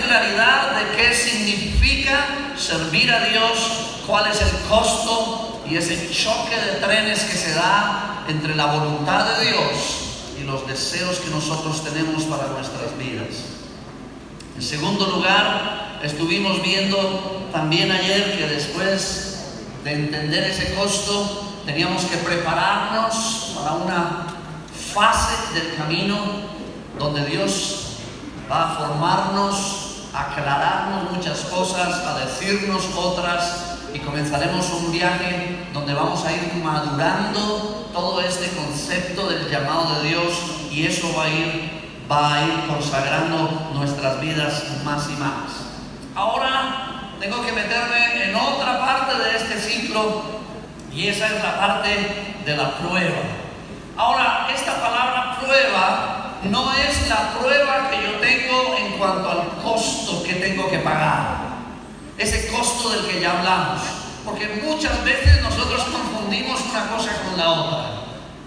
claridad de qué significa servir a Dios, cuál es el costo y ese choque de trenes que se da entre la voluntad de Dios y los deseos que nosotros tenemos para nuestras vidas. En segundo lugar, estuvimos viendo también ayer que después de entender ese costo, teníamos que prepararnos para una fase del camino donde Dios va a formarnos, a aclararnos muchas cosas, a decirnos otras, y comenzaremos un viaje donde vamos a ir madurando todo este concepto del llamado de Dios, y eso va a ir consagrando nuestras vidas más y más. Ahora tengo que meterme en otra parte de este ciclo, y esa es la parte de la prueba. Ahora, esta palabra prueba no es la prueba que yo tengo en cuanto al costo que tengo que pagar, ese costo del que ya hablamos, porque muchas veces nosotros confundimos una cosa con la otra.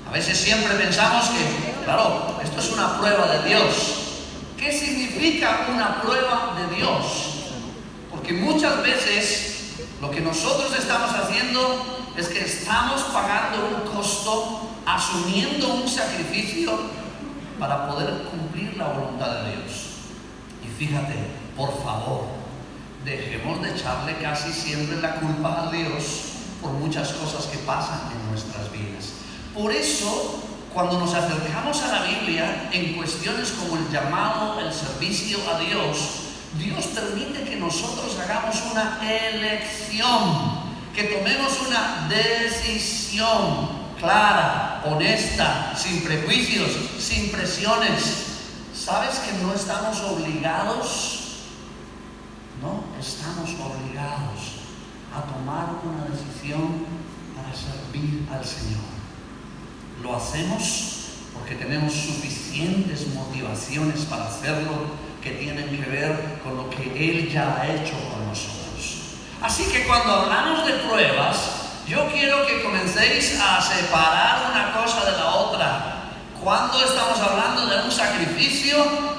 A veces siempre pensamos que, claro, esto es una prueba de Dios. ¿Qué significa una prueba de Dios? Porque muchas veces lo que nosotros estamos haciendo es que estamos pagando un costo, asumiendo un sacrificio para poder cumplir la voluntad de Dios. Y fíjate, por favor, dejemos de echarle casi siempre la culpa a Dios por muchas cosas que pasan en nuestras vidas. Por eso, cuando nos acercamos a la Biblia en cuestiones como el llamado, el servicio a Dios, Dios permite que nosotros hagamos una elección, que tomemos una decisión clara, honesta, sin prejuicios, sin presiones. ¿Sabes que no estamos obligados? No estamos obligados a tomar una decisión para servir al Señor. Lo hacemos porque tenemos suficientes motivaciones para hacerlo, que tienen que ver con lo que Él ya ha hecho con nosotros. Así que cuando hablamos de pruebas, yo quiero que comencéis a separar una cosa de la otra. ¿Cuándo estamos hablando de un sacrificio?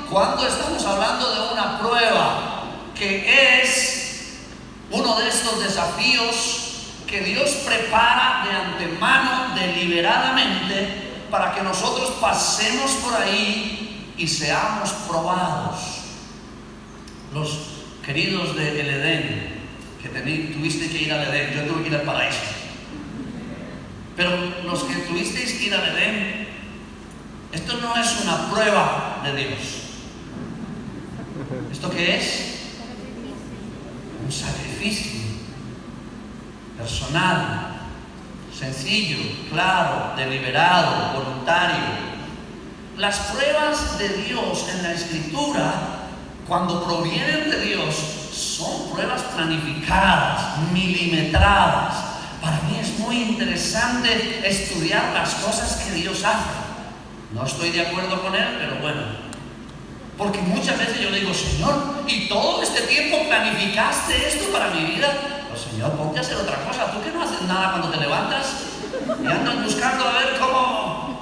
¿Cuándo estamos hablando de una prueba? Que es uno de estos desafíos que Dios prepara de antemano, deliberadamente, para que nosotros pasemos por ahí y seamos probados. Los queridos del Edén, que tuviste que ir al Edén, yo tuve que ir al paraíso. Pero los que tuvisteis que ir al Edén, esto no es una prueba de Dios. ¿Esto qué es? Un sacrificio personal, sencillo, claro, deliberado, voluntario. Las pruebas de Dios en la Escritura, cuando provienen de Dios, son pruebas planificadas, milimetradas. Para mí es muy interesante estudiar las cosas que Dios hace. No estoy de acuerdo con Él, pero bueno. Porque muchas veces yo le digo, Señor, ¿y todo este tiempo planificaste esto para mi vida? Pues Señor, ponte a hacer otra cosa. Tú que no haces nada cuando te levantas y andas buscando a ver cómo...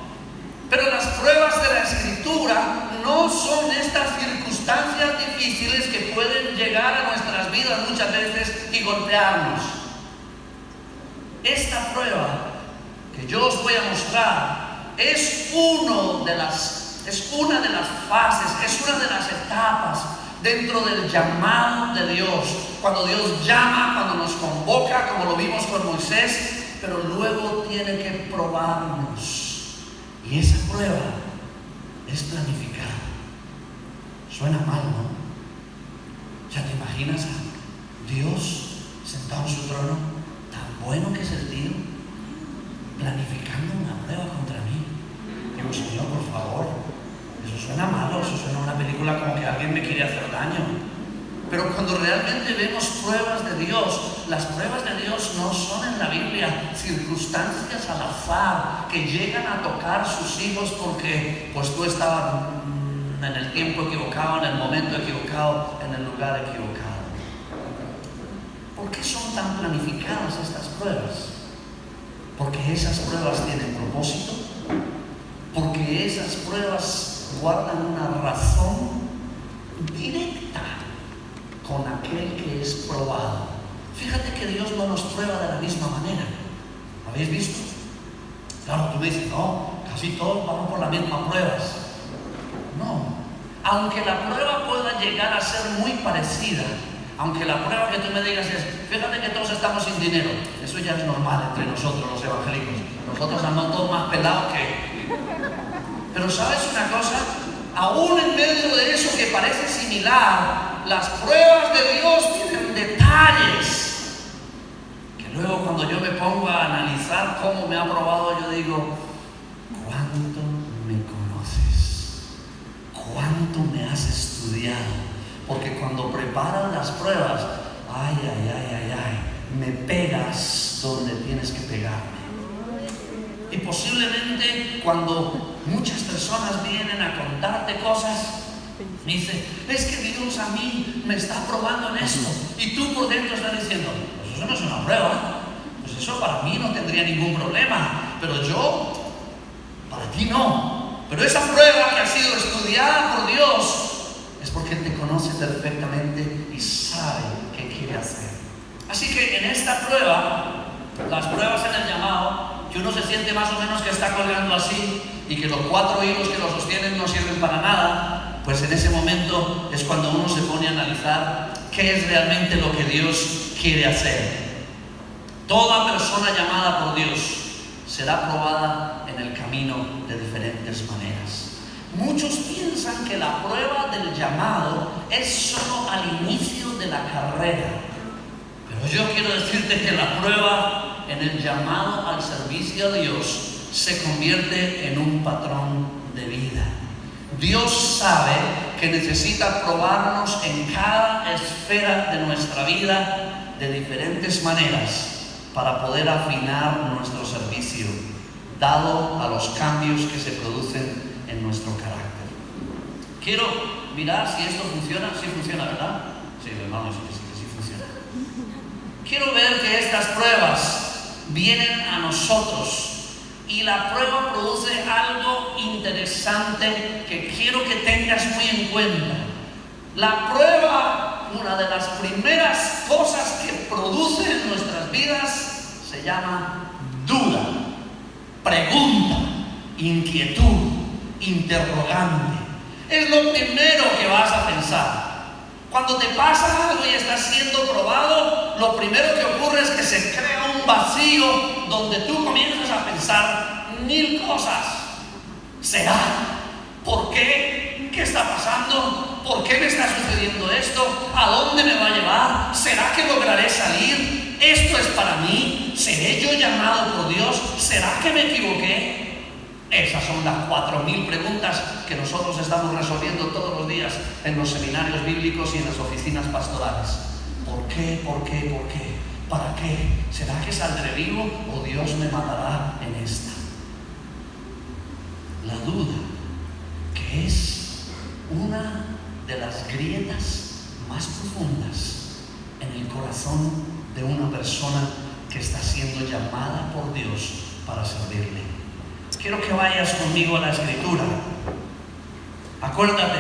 Pero las pruebas de la Escritura no son estas circunstancias difíciles que pueden llegar a nuestras vidas muchas veces y golpearnos. Esta prueba que yo os voy a mostrar es una de las fases, es una de las etapas dentro del llamado de Dios. Cuando Dios llama, cuando nos convoca, como lo vimos con Moisés, pero luego tiene que probarnos. Y esa prueba es planificada. Suena mal, ¿no? ¿Ya te imaginas a Dios sentado en su trono, tan bueno que es el tío, planificando una prueba contra mí? Digo, Señor, por favor, eso suena malo, eso suena a una película como que alguien me quiere hacer daño. Pero cuando realmente vemos pruebas de Dios, las pruebas de Dios no son en la Biblia circunstancias al azar que llegan a tocar sus hijos porque pues tú estabas en el tiempo equivocado, en el momento equivocado, en el lugar equivocado. ¿Por qué son tan planificadas estas pruebas? Porque esas pruebas tienen propósito, porque esas pruebas guardan una razón directa aquel que es probado. Fíjate que Dios no nos prueba de la misma manera. ¿Habéis visto? Claro, tú me dices, no, casi todos vamos por las mismas pruebas. No. Aunque la prueba pueda llegar a ser muy parecida, aunque la prueba que tú me digas es, fíjate que todos estamos sin dinero, eso ya es normal entre nosotros los evangélicos. Nosotros andamos todos más pelados que... Pero ¿sabes una cosa? Aún en medio de eso que parece similar, las pruebas de Dios tienen detalles que luego cuando yo me pongo a analizar cómo me ha probado, yo digo, ¿cuánto me conoces? ¿Cuánto me has estudiado? Porque cuando preparan las pruebas, me pegas donde tienes que pegarme. Y posiblemente cuando muchas personas vienen a contarte cosas, me dicen, es que Dios a mí me está probando en esto. Y tú por dentro estás diciendo, pues eso no es una prueba. Pues eso para mí no tendría ningún problema. Pero yo, para ti no. Pero esa prueba que ha sido estudiada por Dios es porque Él te conoce perfectamente y sabe qué quiere hacer. Así que en esta prueba, las pruebas en el llamado, que uno se siente más o menos que está colgando así y que los 4 hilos que lo sostienen no sirven para nada, pues en ese momento es cuando uno se pone a analizar qué es realmente lo que Dios quiere hacer. Toda persona llamada por Dios será probada en el camino de diferentes maneras. Muchos piensan que la prueba del llamado es solo al inicio de la carrera, pero yo quiero decirte que la prueba en el llamado al servicio a Dios se convierte en un patrón de vida. Dios sabe que necesita probarnos en cada esfera de nuestra vida de diferentes maneras para poder afinar nuestro servicio, dado a los cambios que se producen en nuestro carácter. Quiero mirar si esto funciona. Sí funciona, ¿verdad? Sí, hermanos, sí funciona. Quiero ver que estas pruebas vienen a nosotros y la prueba produce algo interesante que quiero que tengas muy en cuenta. La prueba, una de las primeras cosas que produce en nuestras vidas, se llama duda, pregunta, inquietud, interrogante. Es lo primero que vas a pensar. Cuando te pasa algo y estás siendo probado, lo primero que ocurre es que se crea un vacío donde tú comienzas a pensar 1000 cosas. ¿Será? ¿Por qué? ¿Qué está pasando? ¿Por qué me está sucediendo esto? ¿A dónde me va a llevar? ¿Será que lograré salir? ¿Esto es para mí? ¿Seré yo llamado por Dios? ¿Será que me equivoqué? Esas son las 4000 preguntas que nosotros estamos resolviendo todos los días en los seminarios bíblicos y en las oficinas pastorales. ¿Por qué? ¿Por qué? ¿Por qué? ¿Para qué? ¿Será que saldré vivo o Dios me matará en esta? La duda, que es una de las grietas más profundas en el corazón de una persona que está siendo llamada por Dios para servirle. Quiero que vayas conmigo a la Escritura. Acuérdate,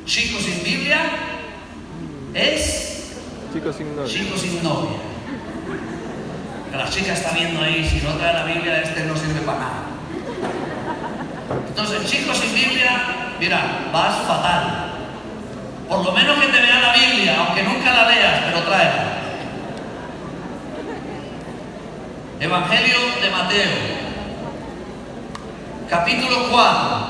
chico sin Biblia es chico sin novia. Chico sin novia. Que la chica está viendo ahí, si no trae la Biblia, no sirve para nada. Entonces, chico sin Biblia, mira, vas fatal. Por lo menos que te vea la Biblia, aunque nunca la leas, pero tráela. Evangelio de Mateo, capítulo 4.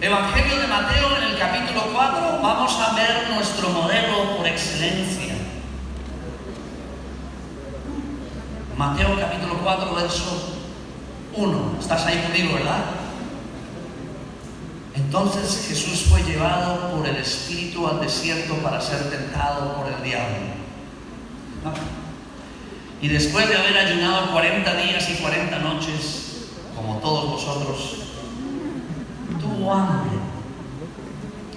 Evangelio de Mateo, en el capítulo 4, vamos a ver nuestro modelo por excelencia. Mateo capítulo 4, verso 1. ¿Estás ahí conmigo, verdad? Entonces Jesús fue llevado por el Espíritu al desierto para ser tentado por el diablo. Y después de haber ayunado 40 días y 40 noches, como todos vosotros, tuvo hambre.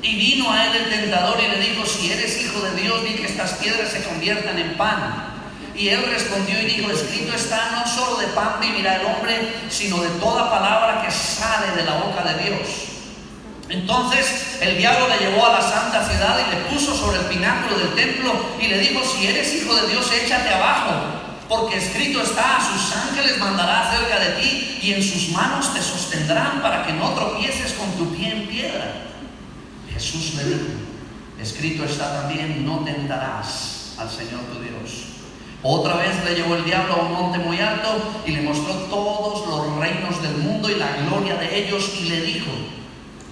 Y vino a él el tentador y le dijo: si eres hijo de Dios, di que estas piedras se conviertan en pan. Y él respondió y dijo: escrito está, no solo de pan vivirá el hombre, sino de toda palabra que sale de la boca de Dios. Entonces el diablo le llevó a la santa ciudad y le puso sobre el pináculo del templo y le dijo: si eres hijo de Dios, échate abajo, porque escrito está: a sus ángeles mandará acerca de ti y en sus manos te sostendrán para que no tropieces con tu pie en piedra. Jesús le dijo: escrito está también: no tentarás al Señor tu Dios. Otra vez le llevó el diablo a un monte muy alto y le mostró todos los reinos del mundo y la gloria de ellos, y le dijo: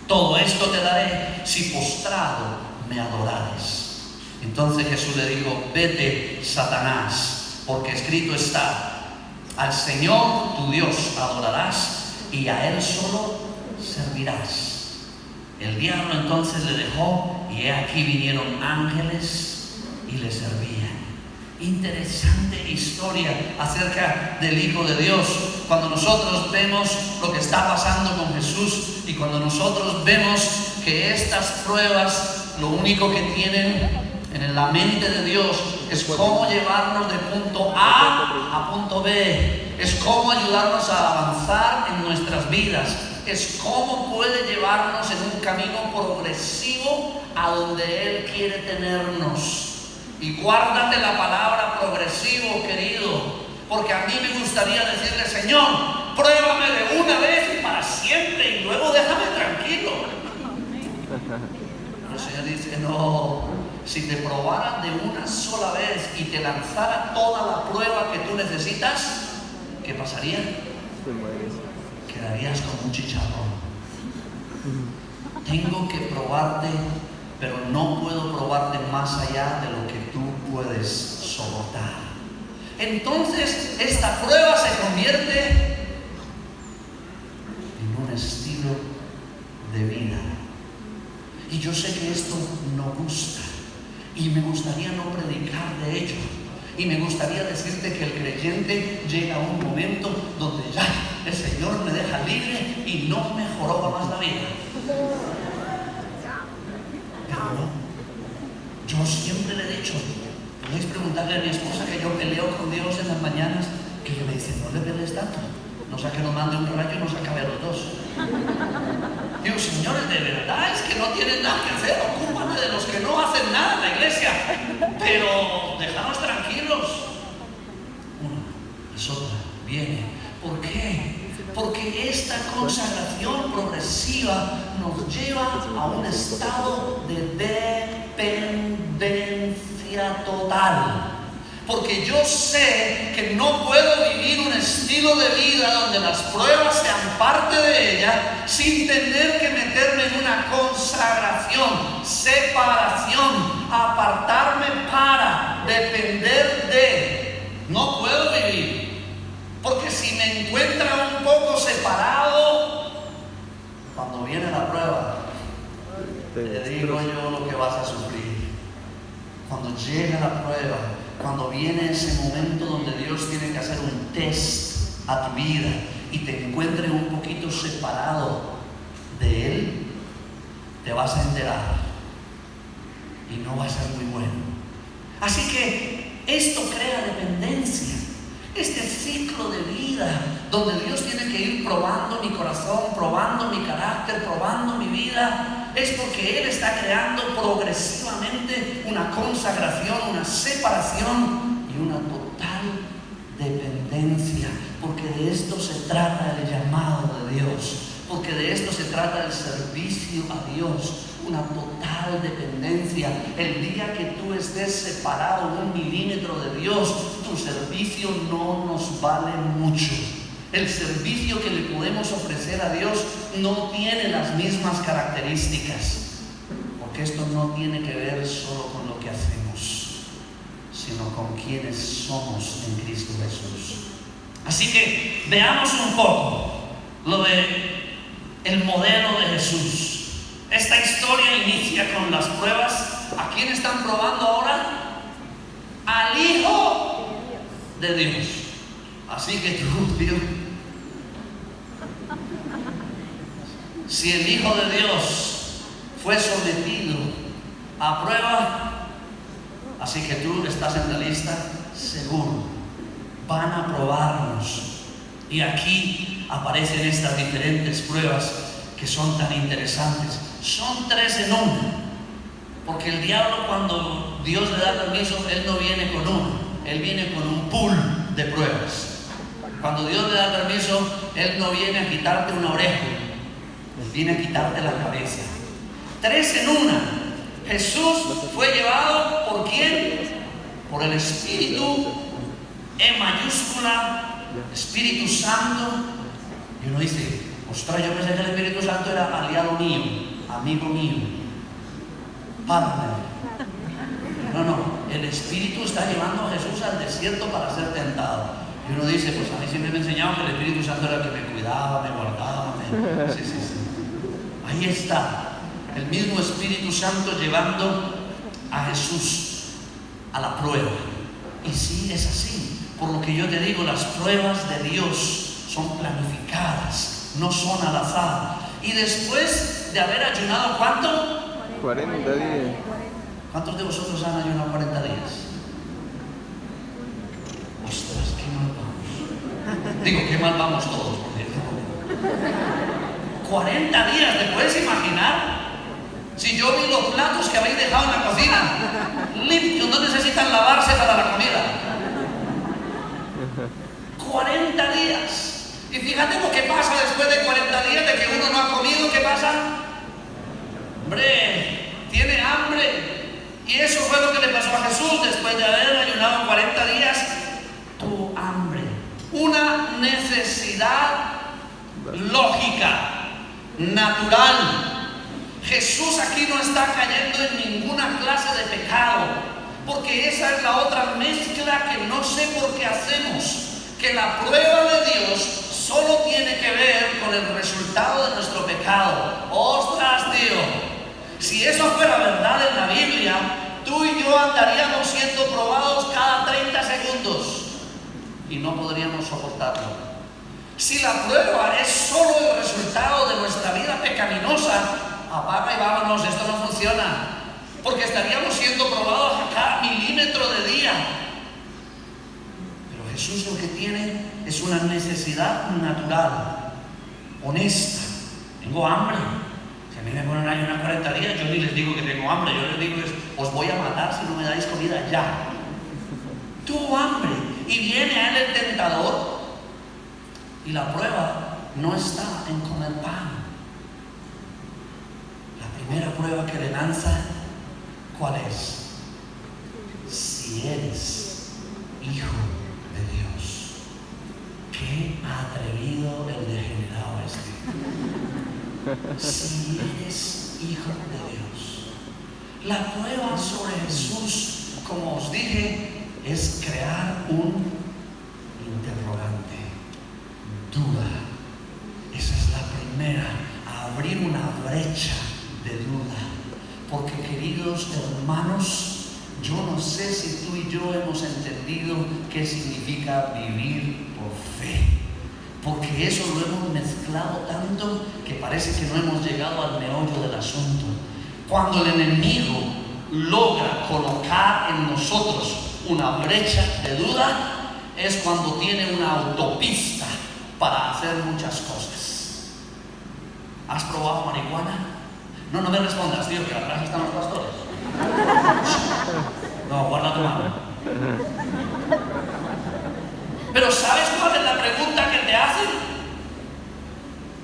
todo esto te daré si postrado me adorares. Entonces Jesús le dijo: vete, Satanás, porque escrito está: al Señor tu Dios adorarás y a Él solo servirás. El diablo entonces le dejó, y he aquí vinieron ángeles y le servían. Interesante historia acerca del Hijo de Dios. Cuando nosotros vemos lo que está pasando con Jesús y cuando nosotros vemos que estas pruebas lo único que tienen en la mente de Dios es cómo llevarnos de punto A a punto B, es cómo ayudarnos a avanzar en nuestras vidas, es cómo puede llevarnos en un camino progresivo a donde Él quiere tenernos. Y guárdate la palabra progresivo, querido, porque a mí me gustaría decirle: Señor, pruébame de una vez y para siempre, y luego déjame tranquilo. Pero el Señor dice: no, si te probaran de una sola vez y te lanzara toda la prueba que tú necesitas, ¿qué pasaría? Quedarías como un chicharrón. Tengo que probarte, pero no puedo probarte más allá de lo que tú puedes soportar. Entonces esta prueba se convierte en un estilo de vida. Y yo sé que esto no gusta, y me gustaría no predicar de ello, y me gustaría decirte que el creyente llega a un momento donde ya el Señor me deja libre y no me joroba más la vida. Pero no, yo siempre le he dicho, podéis preguntarle a mi esposa que yo peleo con Dios en las mañanas, que ella me dice: no le pelees tanto, no sea que nos mande un rayo y nos acabe a los dos. Digo: señores, de verdad es que no tienen nada que hacer, ocúpate de los que no hacen nada en la iglesia, pero déjanos tranquilos. Una es otra, viene. ¿Por qué? Porque esta consagración progresiva nos lleva a un estado de dependencia total. Porque yo sé que no puedo vivir un estilo de vida donde las pruebas sean parte de ella sin tener que meterme en una consagración, separación, apartarme para depender de. No puedo vivir. Porque si me encuentra un poco separado, cuando viene la prueba, te digo yo lo que vas a sufrir. Cuando llega la prueba, cuando viene ese momento donde Dios tiene que hacer un test a tu vida y te encuentre un poquito separado de Él, te vas a enterar y no va a ser muy bueno. Así que esto crea dependencia. Este ciclo de vida donde Dios tiene que ir probando mi corazón, probando mi carácter, probando mi vida, es porque Él está creando progresivamente una consagración, una separación y una total dependencia. Porque de esto se trata el llamado de Dios, porque de esto se trata el servicio a Dios. Una total dependencia. El día que tú estés separado 1 milímetro de Dios, tu servicio no nos vale mucho. El servicio que le podemos ofrecer a Dios no tiene las mismas características, porque esto no tiene que ver solo con lo que hacemos, sino con quienes somos en Cristo Jesús. Así que veamos un poco lo de el modelo de Jesús. Esta historia inicia con las pruebas. ¿A quién están probando ahora? Al Hijo de Dios. Así que tú, Dios, si el Hijo de Dios fue sometido a prueba, así que tú estás en la lista, seguro. Van a probarnos. Y aquí aparecen estas diferentes pruebas que son tan interesantes. Son 3 en 1. Porque el diablo, cuando Dios le da permiso, él no viene con uno, él viene con un pool de pruebas. Cuando Dios le da permiso, él no viene a quitarte una oreja, él viene a quitarte la cabeza. 3 en 1. Jesús fue llevado ¿por quién? Por el Espíritu, E mayúscula, Espíritu Santo. Y uno dice, ostras, yo pensé que el Espíritu Santo era aliado mío, amigo mío, partner. No, el Espíritu está llevando a Jesús al desierto para ser tentado. Y uno dice, pues a mí siempre me enseñaban que el Espíritu Santo era el que me cuidaba, me guardaba. Sí. Ahí está, el mismo Espíritu Santo llevando a Jesús a la prueba. Y sí, es así. Por lo que yo te digo, las pruebas de Dios son planificadas, no son al azar. Y después de haber ayunado, ¿cuánto? 40 días. ¿Cuántos de vosotros han ayunado 40 días? Ostras, qué mal vamos. Digo, qué mal vamos todos. 40 días, ¿te puedes imaginar? Si yo vi los platos que habéis dejado en la cocina limpios, no necesitan lavarse para la comida. 40 días. Y fíjate lo que pasa después de 40 días de que uno no ha comido. ¿Qué pasa? Hombre, tiene hambre. Y eso fue lo que le pasó a Jesús después de haber ayunado 40 días. Tuvo hambre. Una necesidad lógica, natural. Jesús aquí no está cayendo en ninguna clase de pecado, porque esa es la otra mezcla que no sé por qué hacemos. Que la prueba de Dios solo tiene que ver con el resultado de nuestro pecado. ¡Ostras, tío! Si eso fuera verdad en la Biblia, tú y yo andaríamos siendo probados cada 30 segundos y no podríamos soportarlo. Si la prueba es solo el resultado de nuestra vida pecaminosa, apaga y vámonos, esto no funciona, porque estaríamos siendo probados a cada milímetro de día. Pero Jesús lo que tiene es una necesidad natural, honesta. Tengo hambre. Si a mí me ponen ahí unas 40 días, yo ni les digo que tengo hambre, yo les digo os voy a matar si no me dais comida ya. Tuvo hambre y viene a él el tentador, y la prueba no está en comer pan. La primera prueba que le lanza, ¿cuál es? Si eres hijo de Dios. Qué atrevido el degenerado este. Si eres hijo de Dios. La prueba sobre Jesús, como os dije, es crear un interrogante, duda. Esa es la primera, abrir una brecha de duda. Porque, queridos hermanos, yo no sé si tú y yo hemos entendido qué significa vivir por fe. Porque eso lo hemos mezclado tanto que parece que no hemos llegado al meollo del asunto. Cuando el enemigo logra colocar en nosotros una brecha de duda, es cuando tiene una autopista para hacer muchas cosas. ¿Has probado marihuana? No me respondas, tío, que atrás están los pastores. No, guarda tu mano. Pero ¿sabes cuál es la pregunta que te hacen?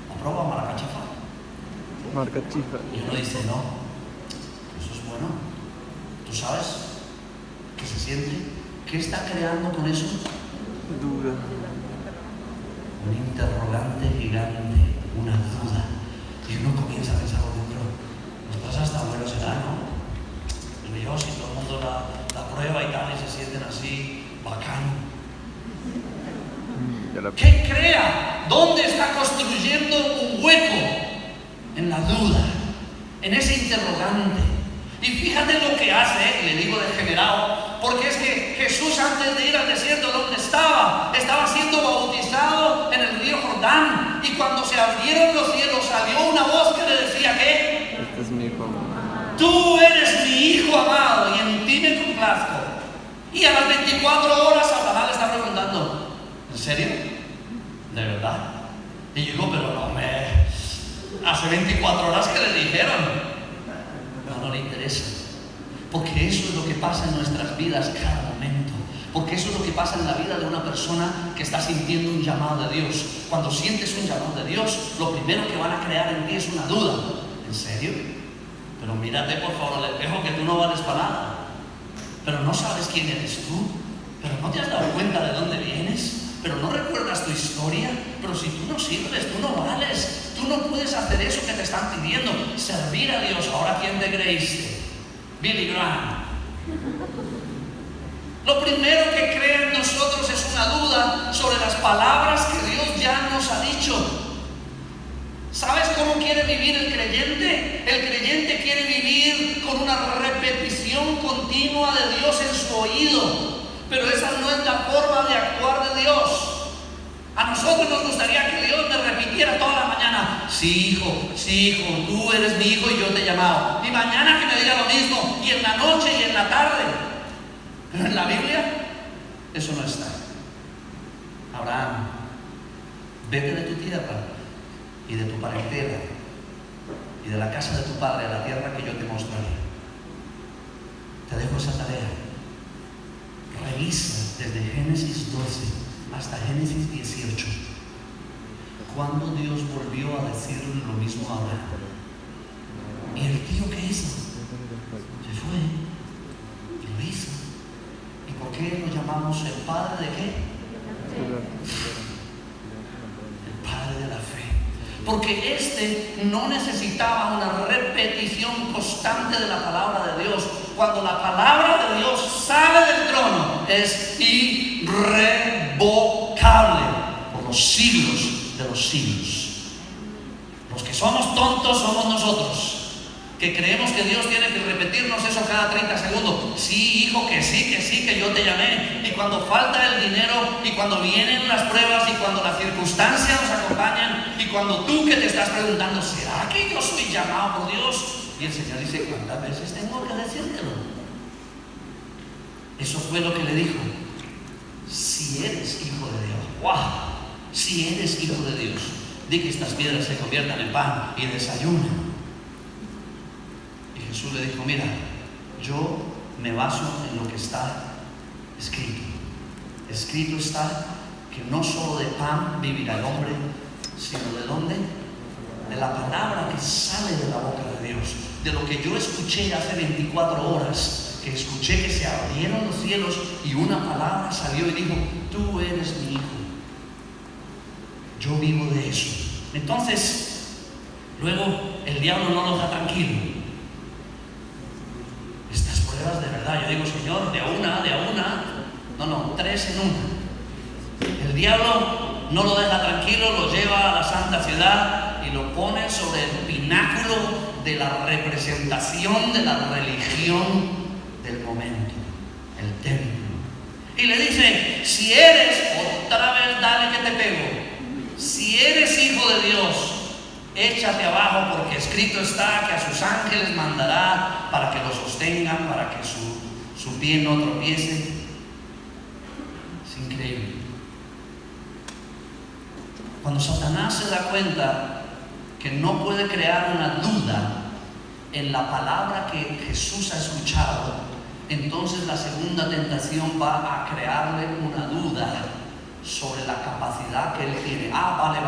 ¿Ha probado maracachifa? Marcachifa. Y uno dice, no, eso es bueno. ¿Tú sabes qué se siente? ¿Qué está creando con eso? Duda. Un interrogante gigante, una duda. Y uno comienza a pensar por dentro, pues hasta bueno será, ¿no? Digo yo, si todo el mundo la prueba y tal, y se sienten así, bacán. ¿Qué crea? ¿Dónde está construyendo un hueco? En la duda, en ese interrogante. Y fíjate lo que hace, y le digo degenerado, porque es que Jesús, antes de ir al desierto, ¿dónde estaba? Estaba siendo bautizado en el río Jordán, y cuando se abrieron los cielos salió una voz que le decía ¿qué? Este es mi hijo amado. Tú eres mi hijo amado y en ti me complazco. Y a las 24 horas Satanás le está preguntando, ¿en serio? ¿De verdad? Y yo digo, pero no Hace 24 horas que le dijeron. No le interesa. Porque eso es lo que pasa en nuestras vidas cada momento. Porque eso es lo que pasa en la vida de una persona que está sintiendo un llamado de Dios. Cuando sientes un llamado de Dios, lo primero que van a crear en ti es una duda. ¿En serio? Pero mírate por favor al espejo que tú no vales para nada. Pero no sabes quién eres tú. Pero no te has dado cuenta de dónde vienes. Pero no recuerdas tu historia. Pero si tú no sirves, tú no vales. Tú no puedes hacer eso que te están pidiendo. Servir a Dios. Ahora, ¿quién te creíste? Billy Graham. Lo primero que crea en nosotros es una duda sobre las palabras que Dios ya nos ha dicho. ¿Sabes cómo quiere vivir el creyente? El creyente quiere vivir con una repetición continua de Dios en su oído. Pero esa no es la forma de actuar de Dios. A nosotros nos gustaría que Dios me repitiera toda la mañana: sí, hijo, tú eres mi hijo y yo te he llamado. Y mañana que me diga lo mismo, y en la noche y en la tarde. Pero en la Biblia eso no está. Abraham, vete de tu tierra y de tu parentela y de la casa de tu padre a la tierra que yo te mostraré. Te dejo esa tarea. Revisa desde Génesis 12 hasta Génesis 18 cuando Dios volvió a decir lo mismo a Abraham. ¿Y el tío qué hizo? Se fue y lo hizo. ¿Y por qué lo llamamos el padre de qué? El padre de la fe. Porque este no necesitaba una repetición constante de la palabra de Dios. Cuando la palabra de Dios sale del trono, es irrevocable por los siglos de los siglos. Los que somos tontos somos nosotros, que creemos que Dios tiene que repetirnos eso cada 30 segundos. Sí, hijo, que sí, que yo te llamé. Y cuando falta el dinero, y cuando vienen las pruebas, y cuando las circunstancias nos acompañan, y cuando tú que te estás preguntando: ¿será que yo soy llamado por Dios? Y el Señor dice: ¿cuántas veces tengo que decírtelo? Eso fue lo que le dijo: si eres hijo de Dios. ¡Wow! Si eres hijo de Dios, di que estas piedras se conviertan en pan y desayuna. Y Jesús le dijo: mira, yo me baso en lo que está escrito. Escrito está que no solo de pan vivirá el hombre, sino ¿de dónde? De la palabra que sale de la boca de Dios. De lo que yo escuché hace 24 horas, que escuché que se abrieron los cielos y una palabra salió y dijo: tú eres mi hijo. Yo vivo de eso. Entonces, luego el diablo no lo deja tranquilo. Estas pruebas de verdad, yo digo: Señor, de a una. No, 3 en 1. El diablo no lo deja tranquilo, lo lleva a la santa ciudad y lo pone sobre el pináculo de la representación de la religión del momento, el templo. Y le dice: si eres, otra vez dale que te pego, si eres hijo de Dios, échate abajo, porque escrito está que a sus ángeles mandará para que lo sostengan, para que su pie no tropiece. Es increíble. Cuando Satanás se da cuenta que no puede crear una duda en la palabra que Jesús ha escuchado, entonces la segunda tentación va a crearle una duda sobre la capacidad que él tiene. Vale.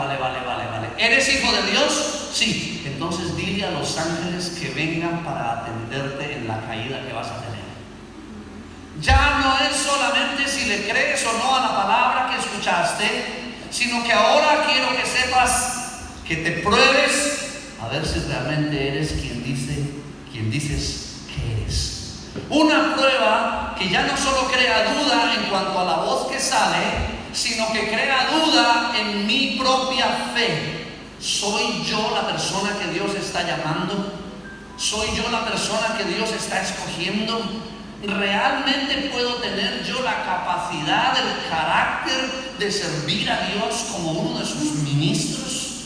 ¿Eres hijo de Dios? Sí. Entonces dile a los ángeles que vengan para atenderte en la caída que vas a tener. Ya no es solamente si le crees o no a la palabra que escuchaste, sino que ahora quiero que sepas, que te pruebes a ver si realmente eres quien dices que eres. Una prueba que ya no solo crea duda en cuanto a la voz que sale, sino que crea duda en mi propia fe. ¿Soy yo la persona que Dios está llamando? ¿Soy yo la persona que Dios está escogiendo? ¿Realmente puedo tener yo la capacidad, el carácter de servir a Dios como uno de sus ministros?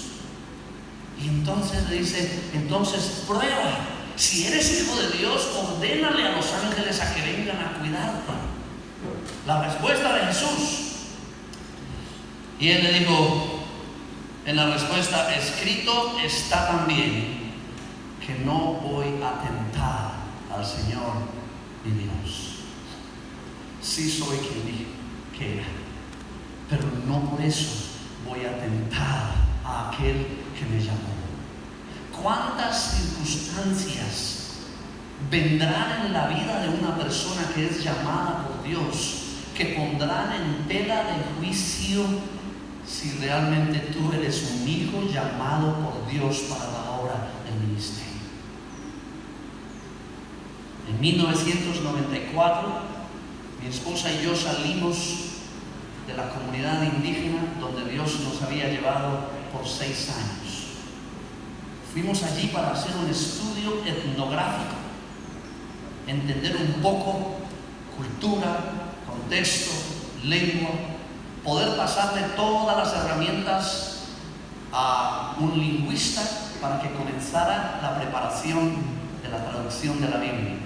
Y entonces le dice: entonces prueba. Si eres hijo de Dios, ordénale a los ángeles a que vengan a cuidarte. La respuesta de Jesús. Y él le dijo: En la respuesta, escrito está también que no voy a tentar al Señor mi Dios. Sí soy quien dije que era, pero no por eso voy a tentar a aquel que me llamó. ¿Cuántas circunstancias vendrán en la vida de una persona que es llamada por Dios, que pondrán en tela de juicio si realmente tú eres un hijo llamado por Dios para la obra del ministerio? En 1994, mi esposa y yo salimos de la comunidad indígena donde Dios nos había llevado por 6 años. Fuimos allí para hacer un estudio etnográfico, entender un poco cultura, contexto, lengua, poder pasarle todas las herramientas a un lingüista para que comenzara la preparación de la traducción de la Biblia.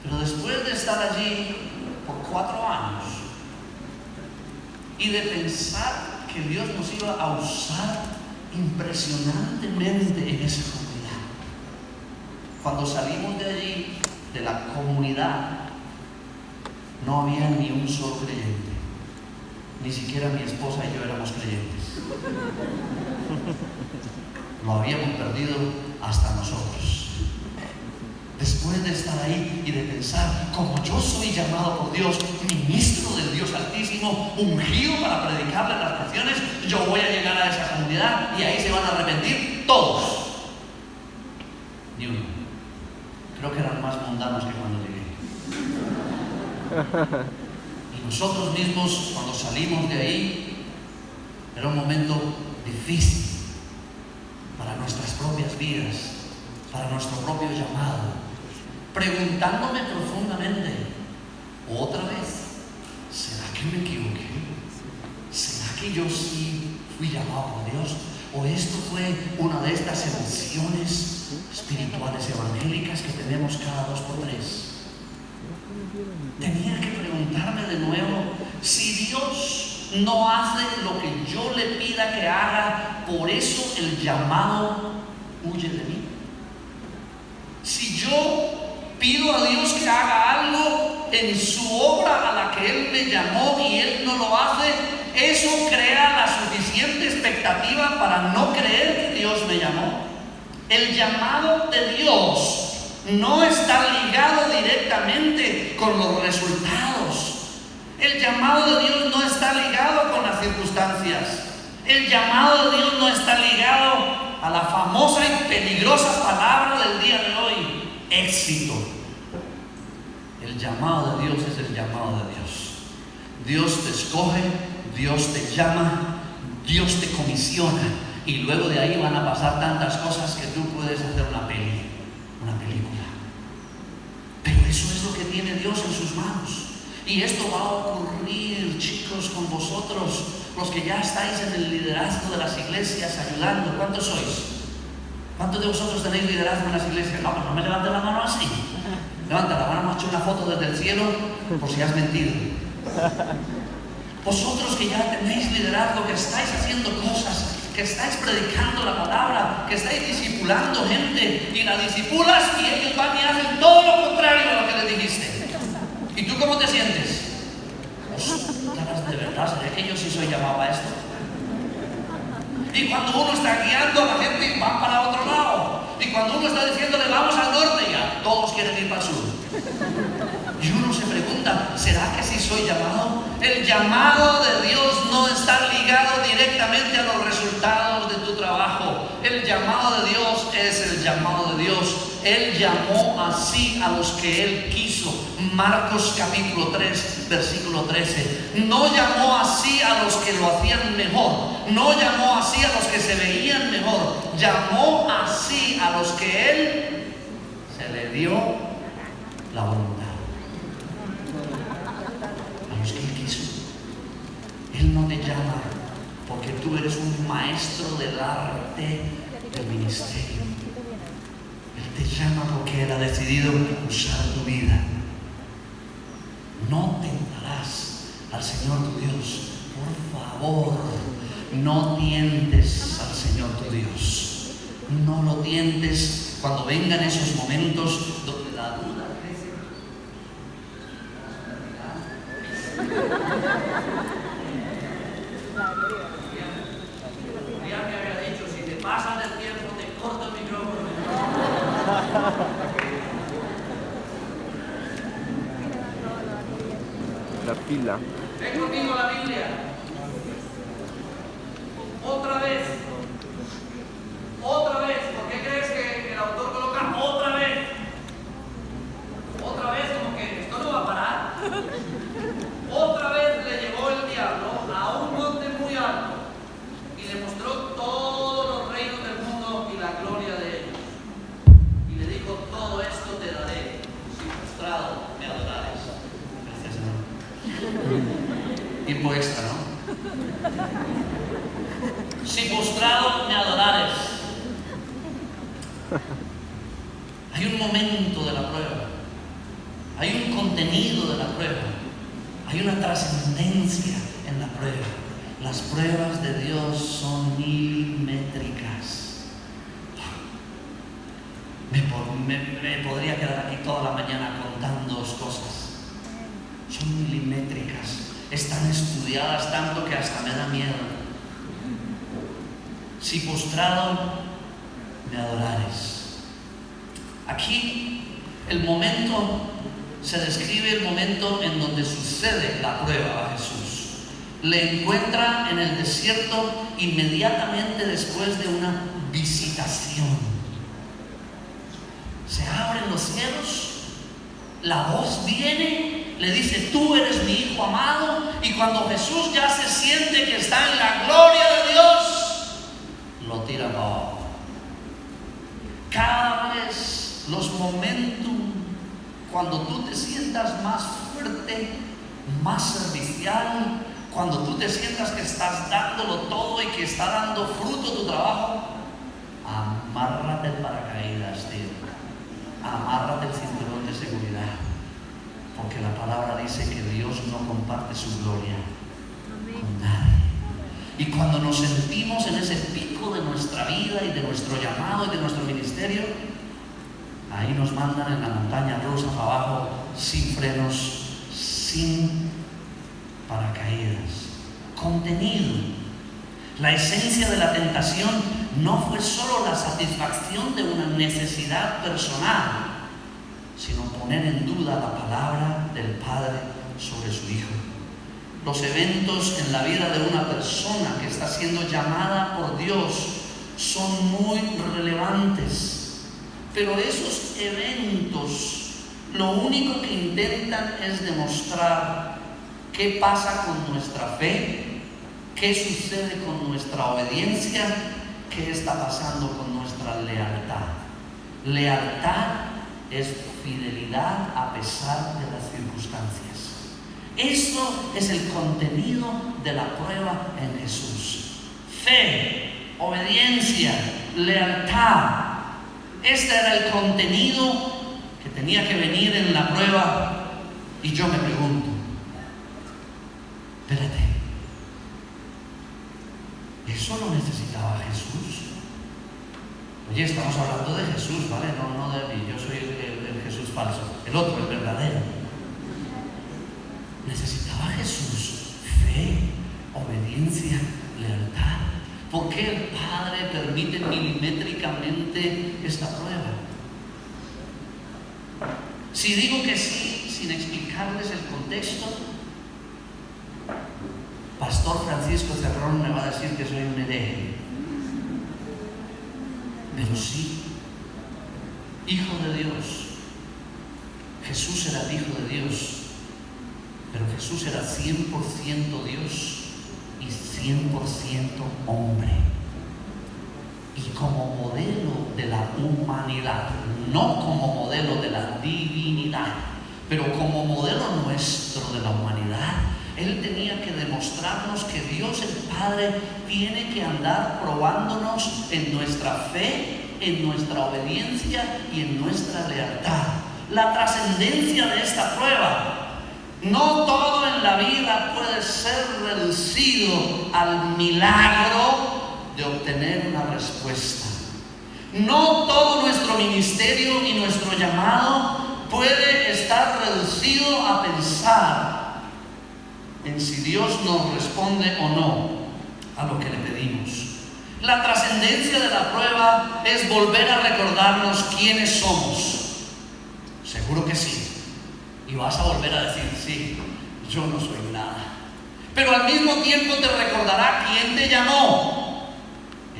Pero después de estar allí por 4 años y de pensar que Dios nos iba a usar impresionantemente en esa comunidad, cuando salimos de allí, de la comunidad, no había ni un solo creyente. Ni siquiera mi esposa y yo éramos creyentes. Lo habíamos perdido hasta nosotros. Después de estar ahí y de pensar, como yo soy llamado por Dios, ministro del Dios Altísimo, ungido para predicarle las naciones, yo voy a llegar a esa comunidad y ahí se van a arrepentir todos. Ni uno. Creo que eran más mundanos que cuando llegué. Y nosotros mismos, cuando salimos de ahí, era un momento difícil para nuestras propias vidas, para nuestro propio llamado, preguntándome profundamente, otra vez, ¿será que me equivoqué? ¿Será que yo sí fui llamado por Dios? ¿O esto fue una de estas emociones espirituales evangélicas que tenemos cada 2 por 3? Tenía que preguntarme de nuevo, si Dios no hace lo que yo le pida que haga, por eso el llamado huye de mí. Si yo pido a Dios que haga algo en su obra a la que Él me llamó y Él no lo hace, eso crea la suficiente expectativa para no creer que Dios me llamó. El llamado de Dios no está ligado directamente con los resultados. El llamado de Dios no está ligado con las circunstancias. El llamado de Dios no está ligado a la famosa y peligrosa palabra del día de hoy, éxito. El llamado de Dios es el llamado de Dios. Dios te escoge, Dios te llama, Dios te comisiona, y luego de ahí van a pasar tantas cosas que tú puedes hacer una película. Pero eso es lo que tiene Dios en sus manos. Y esto va a ocurrir, chicos, con vosotros, los que ya estáis en el liderazgo de las iglesias ayudando. ¿Cuántos sois? ¿Cuántos de vosotros tenéis liderazgo en las iglesias? No, pues no me levanten la mano así. Levanta la mano, hemos hecho una foto desde el cielo por si has mentido. Vosotros que ya tenéis liderazgo, que estáis haciendo cosas, que estáis predicando la palabra, que estáis discipulando gente y la discipulas y ellos van y hacen todo lo contrario a lo que les dijiste. ¿Y tú cómo te sientes? Ostras, de verdad, ¿será que yo sí soy llamado a esto? Y cuando uno está guiando, la gente va para otro lado. Y cuando uno está diciéndole vamos al norte, ya todos quieren ir para el sur. Y uno se pregunta, ¿será que sí soy llamado? El llamado de Dios no está ligado directamente a los resultados de tu trabajo. El llamado de Dios es el llamado de Dios. Él llamó así a los que Él quiso. Marcos capítulo 3, versículo 13. No llamó así a los que lo hacían mejor. No llamó así a los que se veían mejor. Llamó así a los que Él se le dio la voluntad. A los que Él quiso. Él no te llama porque tú eres un maestro del arte del ministerio. Él te llama porque Él ha decidido usar tu vida. No tentarás al Señor tu Dios. Por favor, no tientes al Señor tu Dios. No lo tientes cuando vengan esos momentos donde la duda crece. Ya me había dicho, si te pasan el tiempo te corto el micrófono. La pila. Ven conmigo a la Biblia. Otra vez. Otra vez. ¿Por qué crees que el autor coloca otra vez? Otra vez, como que esto no va a parar. Otra vez le llevó el diablo a un monte muy alto y le mostró todos los reinos del mundo y la gloria de ellos. Y le dijo, todo esto te daré, si postrado me adorares. Gracias, Señor. Tiempo extra, ¿no? Si postrado me adorares. Hay un momento de la prueba. Hay un contenido de la prueba. Hay una trascendencia en la prueba. Las pruebas de Dios son milimétricas. Me podría quedar aquí toda la mañana contando dos cosas. Son milimétricas. Están estudiadas tanto que hasta me da miedo. Si postrado me adorares. Aquí el momento se describe el momento en donde sucede la prueba a Jesús. Le encuentra en el desierto inmediatamente después de una visitación. Se abren los cielos, la voz viene, le dice, tú eres mi hijo amado, y cuando Jesús ya se siente que está en la gloria de Dios, lo tira abajo. Cada vez los momentum, cuando tú te sientas más fuerte, más servicial, cuando tú te sientas que estás dándolo todo y que está dando fruto tu trabajo, amárrate el paracaídas, tío. Amárrate el cinturón de seguridad, porque la palabra dice que Dios no comparte su gloria con nadie. Y cuando nos sentimos en ese pico de nuestra vida y de nuestro llamado y de nuestro ministerio, ahí nos mandan en la montaña rusa para abajo, sin frenos, sin paracaídas. Contenido. La esencia de la tentación no fue solo la satisfacción de una necesidad personal, sino poner en duda la palabra del Padre sobre su Hijo. Los eventos en la vida de una persona que está siendo llamada por Dios son muy relevantes, pero esos eventos lo único que intentan es demostrar qué pasa con nuestra fe, qué sucede con nuestra obediencia, qué está pasando con nuestra lealtad. Lealtad es fidelidad a pesar de las circunstancias. Eso es el contenido de la prueba en Jesús. Fe, obediencia, lealtad. Este era el contenido que tenía que venir en la prueba. Y yo me pregunto, espérate, ¿eso lo necesitaba Jesús? Oye, estamos hablando de Jesús, ¿vale? No de mí, yo soy el Jesús falso, el otro, el verdadero. ¿Necesitaba Jesús fe, obediencia, lealtad? ¿Por qué el Padre permite milimétricamente esta prueba? Si digo que sí, sin explicarles el contexto, Pastor Francisco Cerrón me va a decir que soy un hereje. Pero sí, Hijo de Dios. Jesús era el Hijo de Dios, pero Jesús era 100% Dios y 100% hombre. Y como modelo de la humanidad, no como modelo de la divinidad, pero como modelo nuestro de la humanidad, Él tenía que demostrarnos que Dios el Padre tiene que andar probándonos en nuestra fe, en nuestra obediencia y en nuestra lealtad. La trascendencia de esta prueba No todo en la vida puede ser reducido al milagro de obtener una respuesta. No todo nuestro ministerio y nuestro llamado puede estar reducido a pensar en si Dios nos responde o no a lo que le pedimos. La trascendencia de la prueba es volver a recordarnos quiénes somos. Seguro que sí. Y vas a volver a decir, sí, yo no soy nada. Pero al mismo tiempo te recordará quién te llamó.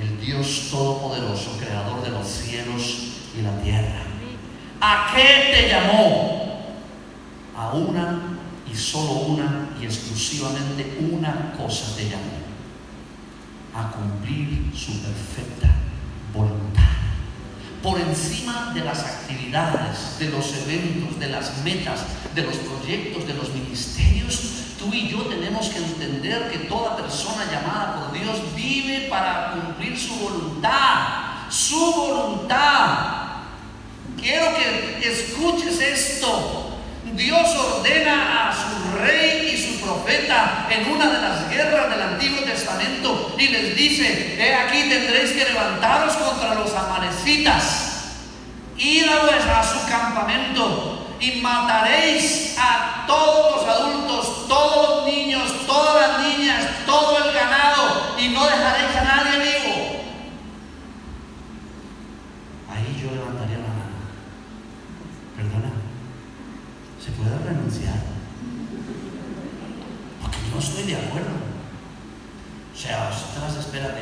El Dios Todopoderoso, creador de los cielos y la tierra. ¿A qué te llamó? A una y solo una y exclusivamente una cosa te llamó: a cumplir su perfecta voluntad. Por encima de las actividades, de los eventos, de las metas, de los proyectos, de los ministerios, tú y yo tenemos que entender que toda persona llamada por Dios vive para cumplir su voluntad. Su voluntad. Quiero que escuches esto. Dios ordena a su rey y su profeta en una de las guerras del Antiguo Testamento y les dice: he aquí tendréis que levantaros contra los amalecitas, id a su campamento y mataréis a todos los adultos, todos los niños, todas las niñas, todo el ganado, y no dejaréis a nadie vivo. Ahí yo levantaría la mano. Perdona, ¿se puede renunciar? Porque no estoy de acuerdo. O sea, ostras, espérate.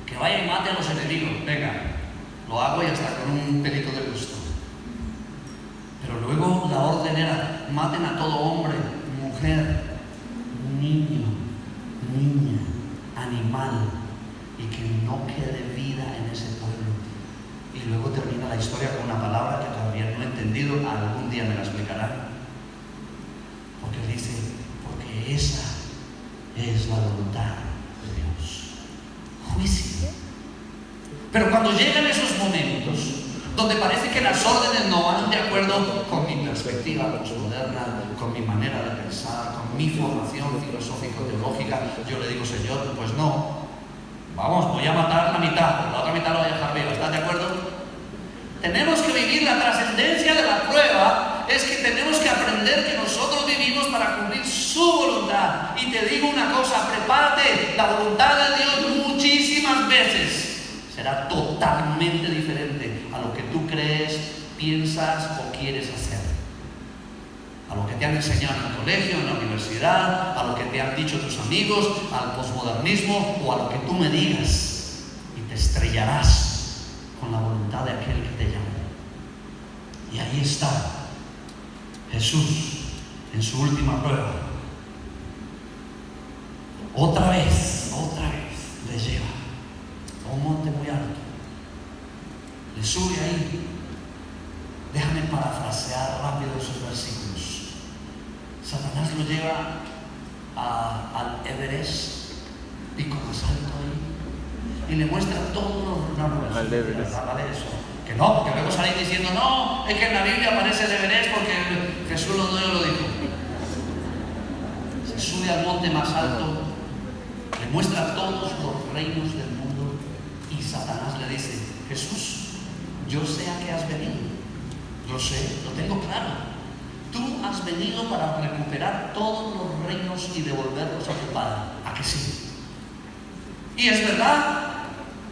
Que vaya y mate a los enemigos. Venga, lo hago y hasta con un pelito de gusto. Pero luego la orden era: maten a todo hombre, mujer, niño, niña, animal, y que no quede vida en ese pueblo. Y luego termina la historia con una palabra que todavía no he entendido, algún día me la explicarán. Porque dice: porque esa es la voluntad de Dios. Juicio. Pero cuando llegan esos momentos donde parece que las órdenes no van de acuerdo con mi perspectiva postmoderna, con mi manera de pensar, con mi formación filosófico-teológica, yo le digo: Señor, pues no, vamos, voy a matar la mitad, pero la otra mitad la voy a dejar viva. ¿Estás de acuerdo? Tenemos que vivir la trascendencia de la prueba. Es que tenemos que aprender que nosotros vivimos para cumplir su voluntad. Y te digo una cosa: prepárate. La voluntad de Dios muchísimas veces será totalmente diferente a lo que tú crees, piensas o quieres hacer. A lo que te han enseñado en el colegio, en la universidad, a lo que te han dicho tus amigos, al posmodernismo o a lo que tú me digas. Y te estrellarás con la voluntad de aquel que te llamó. Y ahí está Jesús en su última prueba. Otra vez le lleva a un monte muy alto, le sube ahí. Déjame parafrasear rápido esos versículos. Satanás lo lleva al Everest, pico más alto ahí, y le muestra todo. Al Everest. Vale eso. Que no, porque luego salís diciendo: no, es que en la Biblia aparece el Everest porque Jesús lo dijo. Se sube al monte más alto, le muestra todos los reinos del mundo, y Satanás le dice: Jesús, yo sé a qué has venido. Yo sé, lo tengo claro. Tú has venido para recuperar todos los reinos y devolverlos a tu Padre. ¿A que sí? Y es verdad.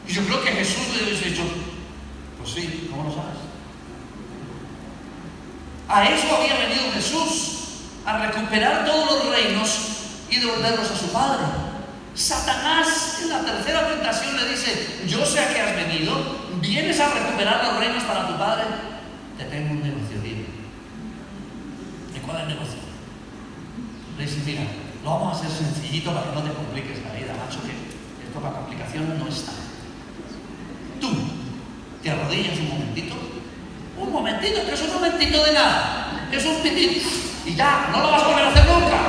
Y yo creo que Jesús le hubiese dicho: pues sí, ¿cómo lo sabes? A eso había venido Jesús, a recuperar todos los reinos y devolverlos a su Padre. Satanás en la tercera tentación le dice: yo sé a qué has venido, vienes a recuperar los reinos para tu Padre. Te tengo un negocio, dime. ¿Y cuál es el negocio? Le dice: mira, lo vamos a hacer sencillito para que no te compliques la vida, macho, que esto para complicaciones no está. Tú te arrodillas un momentito, que es un momentito de nada, es un pitito, y ya, no lo vas a volver a hacer nunca.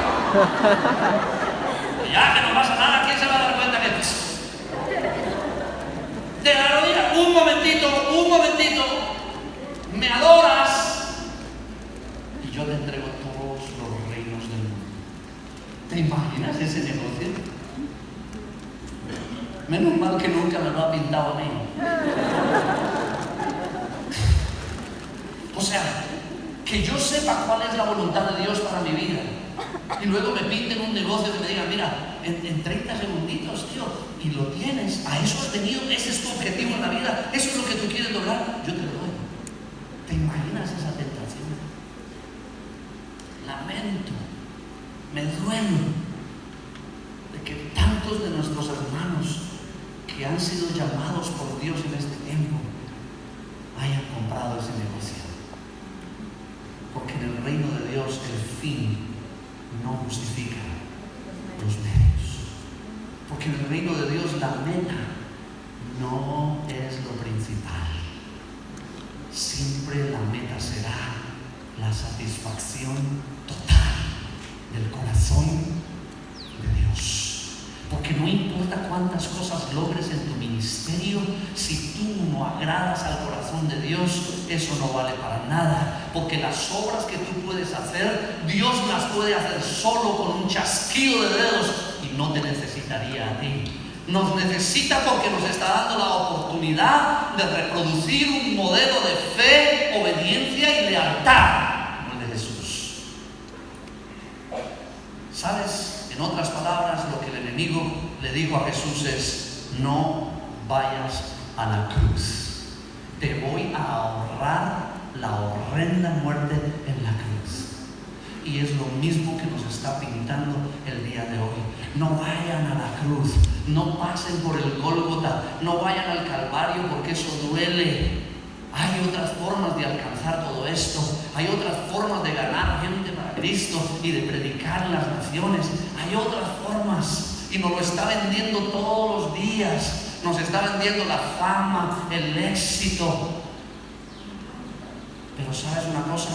Y ya, que no pasa nada, ¿quién se va a dar cuenta que te arrodillas un momentito, me adoras y yo te entrego todos ¿Te imaginas ese negocio? Menos mal que nunca me lo ha pintado a mí. O sea, que yo sepa cuál es la voluntad de Dios para mi vida. Y luego me pinten un negocio que me diga, mira, en 30 segunditos, tío, y lo tienes, a eso has venido, ese es tu objetivo en la vida, eso es lo que tú quieres lograr, yo te lo doy. ¿Te imaginas esa tentación? Lamento, me duele de que tantos de nuestros hermanos que han sido llamados por Dios en este tiempo hayan comprado ese negocio. Porque en el reino de Dios el fin no justifica los medios. Porque en el reino de Dios la meta no es lo principal. Siempre la meta será la satisfacción total del corazón de Dios. Porque no importa cuántas cosas logres en tu ministerio, si tú no agradas al corazón de Dios, eso no vale para nada. Porque las obras que tú puedes hacer, Dios las puede hacer solo con un chasquido de dedos y no te necesitaría a ti. Nos necesita porque nos está dando la oportunidad de reproducir un modelo de fe, obediencia y lealtad como el de Jesús. ¿Sabes? En otras palabras, lo que el enemigo le dijo a Jesús es: no vayas a la cruz. Te voy a ahorrar la horrenda muerte en la cruz. Y es lo mismo que nos está pintando el día de hoy. No vayan a la cruz, no pasen por el Gólgota, no vayan al Calvario porque eso duele. Hay otras formas de alcanzar todo esto, hay otras formas de ganar gente para Cristo y de predicar en las naciones, hay otras formas, y nos lo está vendiendo todos los días, nos está vendiendo la fama, el éxito. Pero ¿sabes una cosa?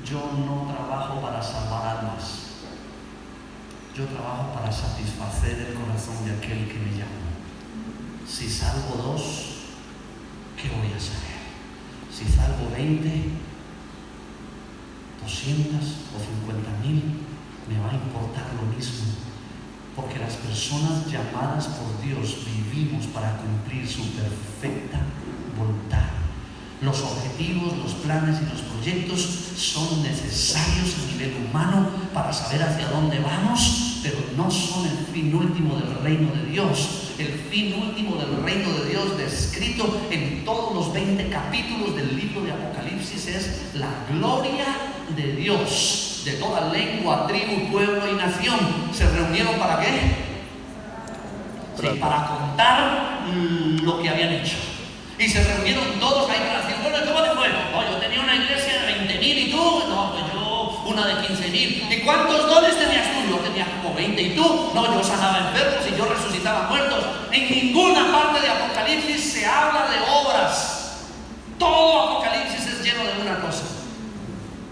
Yo no trabajo para salvar almas, yo trabajo para satisfacer el corazón de aquel que me llama. Si salvo 2, ¿qué voy a saber? Si salvo 20, 200 o 50,000, me va a importar lo mismo. Porque las personas llamadas por Dios vivimos para cumplir su perfecta voluntad. Los objetivos, los planes y los proyectos son necesarios a nivel humano para saber hacia dónde vamos, pero no son el fin último del reino de Dios. El fin último del reino de Dios, descrito en todos los 20 capítulos del libro de Apocalipsis, es la gloria de Dios. De toda lengua, tribu, pueblo y nación se reunieron ¿para qué? Sí, para contar lo que habían hecho. Y se reunieron todos ahí para decir, bueno, ¿cómo te fue? No, yo tenía una iglesia de 20,000 y tú, no, pues yo una de 15,000. ¿Y cuántos dones tenías tú? Yo tenía como 20 y tú, no, yo sanaba enfermos y yo resucitaba muertos. En ninguna parte de Apocalipsis se habla de obras. Todo Apocalipsis es lleno de una cosa: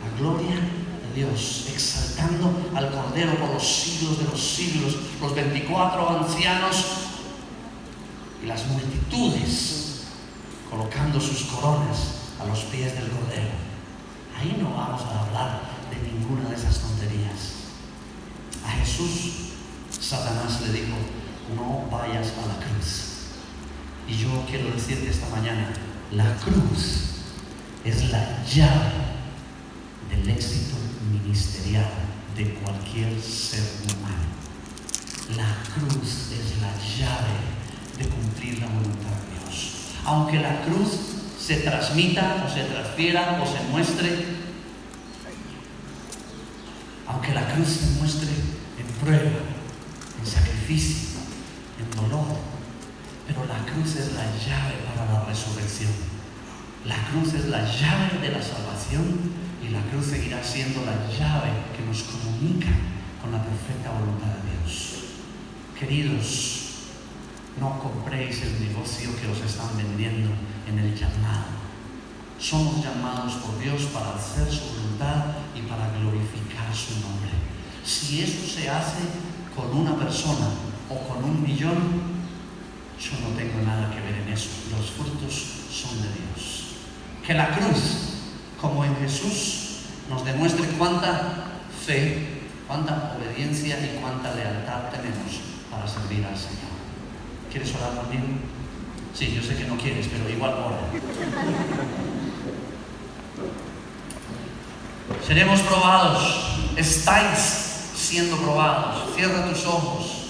la gloria de Dios, exaltando al Cordero por los siglos de los siglos, los 24 ancianos y las multitudes colocando sus coronas a los pies del Cordero. Ahí no vamos a hablar de ninguna de esas tonterías. A Jesús, Satanás le dijo: no vayas a la cruz. Y yo quiero decirte esta mañana, la cruz es la llave del éxito ministerial de cualquier ser humano. La cruz es la llave de cumplir la voluntad de Dios. Aunque la cruz se transmita o se transfiera o se muestre, aunque la cruz se muestre en prueba, en sacrificio, en dolor, pero la cruz es la llave para la resurrección. La cruz es la llave de la salvación y la cruz seguirá siendo la llave que nos comunica con la perfecta voluntad de Dios. Queridos, no compréis el negocio que os están vendiendo en el llamado. Somos llamados por Dios para hacer su voluntad y para glorificar su nombre. Si eso se hace con una persona o con 1,000,000, yo no tengo nada que ver en eso. Los frutos son de Dios. Que la cruz, como en Jesús, nos demuestre cuánta fe cuánta obediencia y cuánta lealtad tenemos para servir al Señor. ¿Quieres orar conmigo? Sí, yo sé que no quieres, pero igual ora. Seremos probados. Estáis siendo probados. Cierra tus ojos.